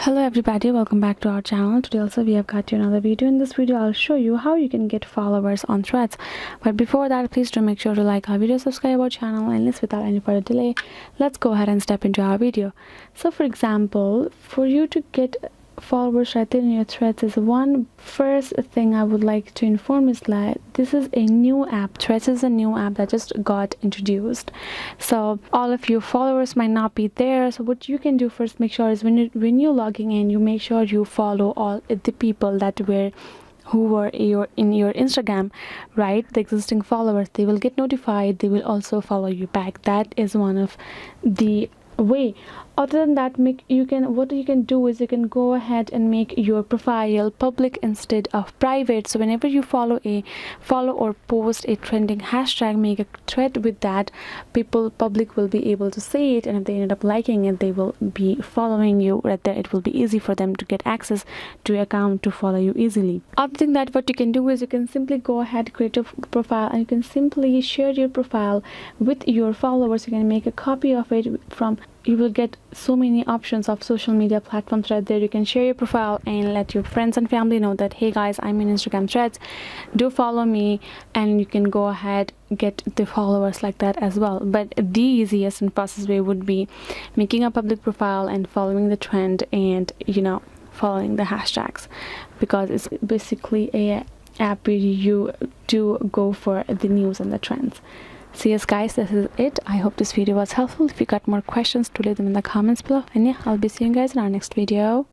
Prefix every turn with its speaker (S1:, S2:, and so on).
S1: Hello everybody, welcome back to our channel. Today also we have got you another video. In this video I'll show you how you can get followers on Threads. But before that, please do make sure to like our video, subscribe our channel, and let's without any further delay, let's go ahead and step into our video. So for example, for you to get followers right there in your Threads, is one first thing I would like to inform is that this is a new app. Threads is a new app that just got introduced, so all of your followers might not be there. So what you can do first, make sure is when you're logging in, you make sure you follow all the people that were who were in your Instagram, right? The existing followers, they will get notified, they will also follow you back. That is one of the way. Other than that, what you can do is you can go ahead and make your profile public instead of private. So whenever you follow or post a trending hashtag, make a thread with that, public will be able to see it, and if they end up liking it, they will be following you right there. It will be easy for them to get access to your account to follow you easily. Other than that, what you can do is you can simply go ahead, create a profile, and you can simply share your profile with your followers. You can make a copy of it you will get so many options of social media platforms right there. You can share your profile and let your friends and family know that, hey guys, I'm in Instagram Threads, do follow me, and you can go ahead get the followers like that as well. But the easiest and fastest way would be making a public profile and following the trend, and following the hashtags, because it's basically a app where you do go for the news and the trends. So yes guys, this is it. I hope this video was helpful. If you got more questions, do leave them in the comments below, and yeah, I'll be seeing you guys in our next video.